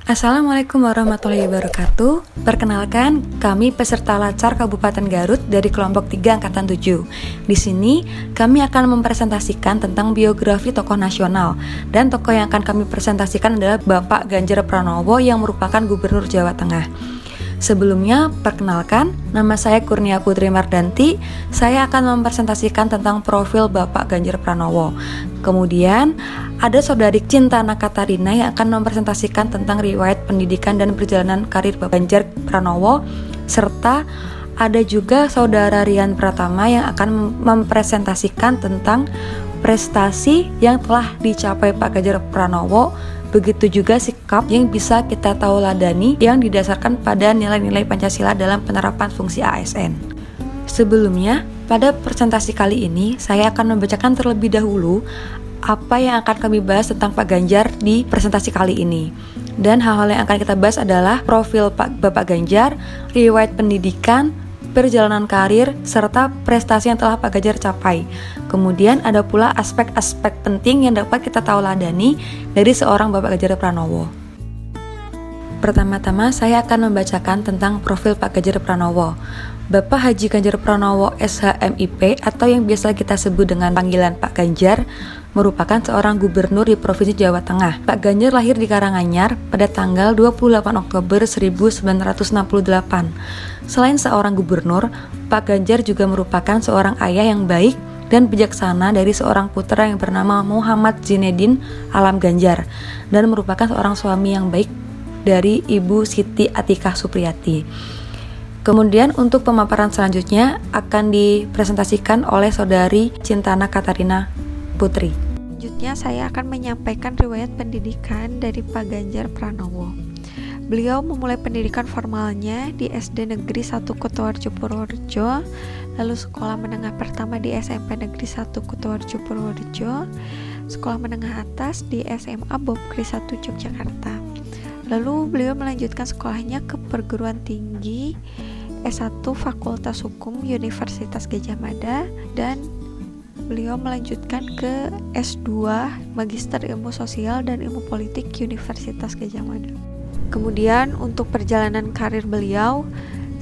Assalamualaikum warahmatullahi wabarakatuh. Perkenalkan, kami peserta Lacar Kabupaten Garut dari kelompok 3 angkatan 7. Di sini, kami akan mempresentasikan tentang biografi tokoh nasional. Dan tokoh yang akan kami presentasikan adalah Bapak Ganjar Pranowo yang merupakan Gubernur Jawa Tengah. Sebelumnya, perkenalkan, nama saya Kurnia Putri Mardanti. Saya akan mempresentasikan tentang profil Bapak Ganjar Pranowo. Kemudian, ada Saudari Cintana Katarina yang akan mempresentasikan tentang riwayat pendidikan dan perjalanan karir Bapak Ganjar Pranowo, serta ada juga Saudara Rian Pratama yang akan mempresentasikan tentang prestasi yang telah dicapai Pak Ganjar Pranowo. Begitu juga sikap yang bisa kita tauladani yang didasarkan pada nilai-nilai Pancasila dalam penerapan fungsi ASN. Sebelumnya, pada presentasi kali ini saya akan membacakan terlebih dahulu apa yang akan kami bahas tentang Pak Ganjar di presentasi kali ini. Dan hal-hal yang akan kita bahas adalah profil Bapak Ganjar, riwayat pendidikan, perjalanan karir, serta prestasi yang telah Pak Ganjar capai. Kemudian ada pula aspek-aspek penting yang dapat kita tauladani dari seorang Bapak Ganjar Pranowo. Pertama-tama saya akan membacakan tentang profil Pak Ganjar Pranowo. Bapak Haji Ganjar Pranowo SHMIP atau yang biasa kita sebut dengan panggilan Pak Ganjar merupakan seorang gubernur di Provinsi Jawa Tengah. Pak Ganjar lahir di Karanganyar pada tanggal 28 Oktober 1968. Selain seorang gubernur, Pak Ganjar juga merupakan seorang ayah yang baik dan bijaksana dari seorang putra yang bernama Muhammad Zinedin Alam Ganjar dan merupakan seorang suami yang baik dari Ibu Siti Atikah Supriyati. Kemudian untuk pemaparan selanjutnya akan dipresentasikan oleh Saudari Cintana Katarina Putri. Selanjutnya saya akan menyampaikan riwayat pendidikan dari Pak Ganjar Pranowo. Beliau memulai pendidikan formalnya di SD Negeri 1 Kutoarjo Purworejo, lalu sekolah menengah pertama di SMP Negeri 1 Kutoarjo Purworejo, sekolah menengah atas di SMA Bob Kris 1 Yogyakarta. Lalu beliau melanjutkan sekolahnya ke perguruan tinggi S1 Fakultas Hukum Universitas Gadjah Mada dan beliau melanjutkan ke S2 Magister Ilmu Sosial dan Ilmu Politik Universitas Gadjah Mada. Kemudian untuk perjalanan karir beliau,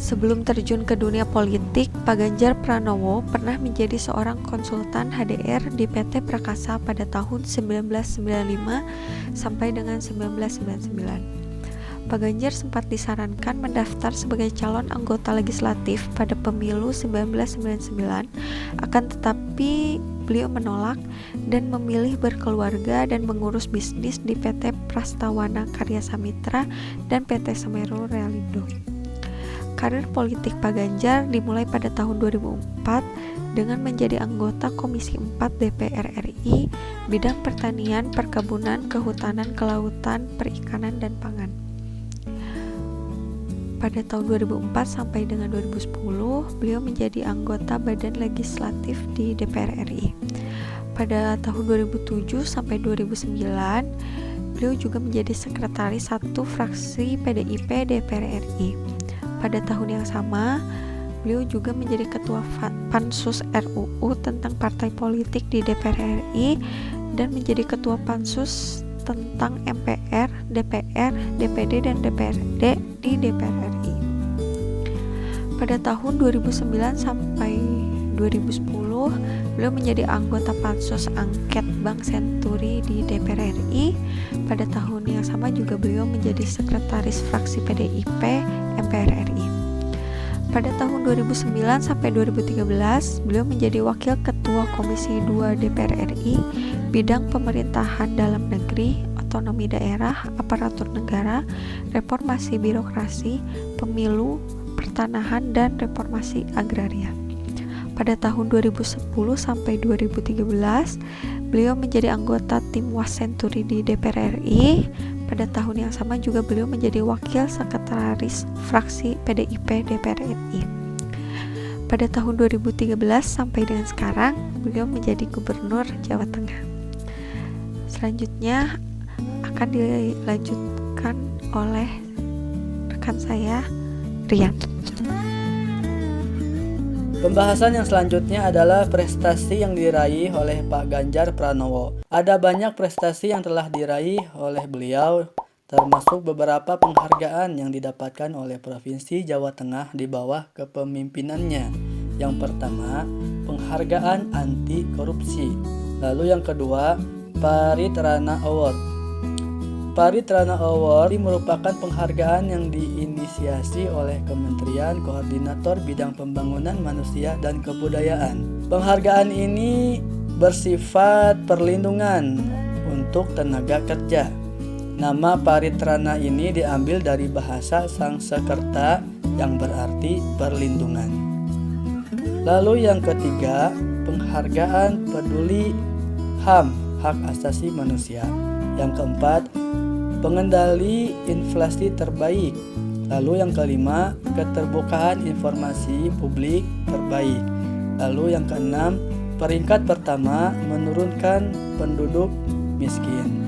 sebelum terjun ke dunia politik, Pak Ganjar Pranowo pernah menjadi seorang konsultan HDR di PT Prakasa pada tahun 1995 sampai dengan 1999. Pak Ganjar sempat disarankan mendaftar sebagai calon anggota legislatif pada pemilu 1999, akan tetapi beliau menolak dan memilih berkeluarga dan mengurus bisnis di PT Prastawana Karya Samitra dan PT Semeru Realindo. Karir politik Pak Ganjar dimulai pada tahun 2004 dengan menjadi anggota Komisi 4 DPR RI bidang pertanian, perkebunan, kehutanan, kelautan, perikanan, dan pangan. Pada tahun 2004 sampai dengan 2010, beliau menjadi anggota Badan Legislatif di DPR RI. Pada tahun 2007 sampai 2009, beliau juga menjadi sekretaris satu fraksi PDIP DPR RI. Pada tahun yang sama, beliau juga menjadi ketua Pansus RUU tentang partai politik di DPR RI dan menjadi ketua Pansus tentang MPR, DPR, DPD, dan DPRD di DPR RI. Pada tahun 2009 sampai 2010, beliau menjadi anggota Pansus Angket Bank Senturi di DPR RI. Pada tahun yang sama juga beliau menjadi sekretaris fraksi PDIP MPR RI. Pada tahun 2009 sampai 2013, beliau menjadi wakil ketua Komisi 2 DPR RI bidang pemerintahan dalam negeri, otonomi daerah, aparatur negara, reformasi birokrasi, pemilu, pertanahan, dan reformasi agraria. Pada tahun 2010 sampai 2013, beliau menjadi anggota tim Wasenturi di DPR RI. Pada tahun yang sama juga beliau menjadi wakil sekretaris fraksi PDIP DPR RI. Pada tahun 2013 sampai dengan sekarang, beliau menjadi Gubernur Jawa Tengah. Selanjutnya akan dilanjutkan oleh rekan saya, Rian. Pembahasan yang selanjutnya adalah prestasi yang diraih oleh Pak Ganjar Pranowo. Ada banyak prestasi yang telah diraih oleh beliau termasuk beberapa penghargaan yang didapatkan oleh Provinsi Jawa Tengah di bawah kepemimpinannya. Yang pertama, penghargaan anti korupsi. Lalu yang kedua, Paritrana Award. Paritrana Award merupakan penghargaan yang diinisiasi oleh Kementerian Koordinator Bidang Pembangunan Manusia dan Kebudayaan. Penghargaan ini bersifat perlindungan untuk tenaga kerja. Nama Paritrana ini diambil dari bahasa Sanskerta yang berarti perlindungan. Lalu yang ketiga, penghargaan peduli HAM, hak asasi manusia. Yang keempat, pengendali inflasi terbaik. Lalu yang kelima, keterbukaan informasi publik terbaik. Lalu yang keenam, peringkat pertama menurunkan penduduk miskin.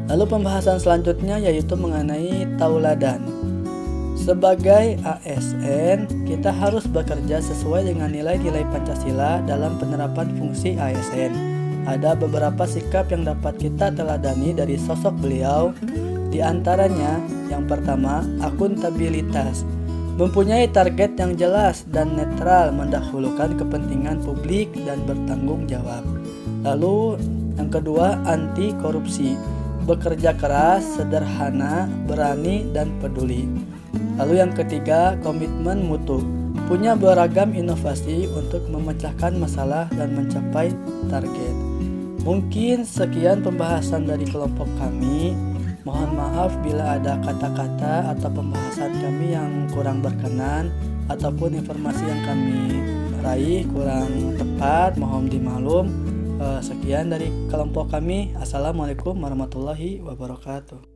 Lalu pembahasan selanjutnya yaitu mengenai tauladan. Sebagai ASN, kita harus bekerja sesuai dengan nilai-nilai Pancasila dalam penerapan fungsi ASN. Ada beberapa sikap yang dapat kita teladani dari sosok beliau. Di antaranya, yang pertama, akuntabilitas. Mempunyai target yang jelas dan netral, mendahulukan kepentingan publik dan bertanggung jawab. Lalu, yang kedua, anti korupsi. Bekerja keras, sederhana, berani, dan peduli. Lalu yang ketiga, komitmen mutu. Punya beragam inovasi untuk memecahkan masalah dan mencapai target. Mungkin sekian pembahasan dari kelompok kami. Mohon maaf bila ada kata-kata atau pembahasan kami yang kurang berkenan ataupun informasi yang kami raih kurang tepat, mohon dimaklum. Sekian dari kelompok kami. Assalamualaikum warahmatullahi wabarakatuh.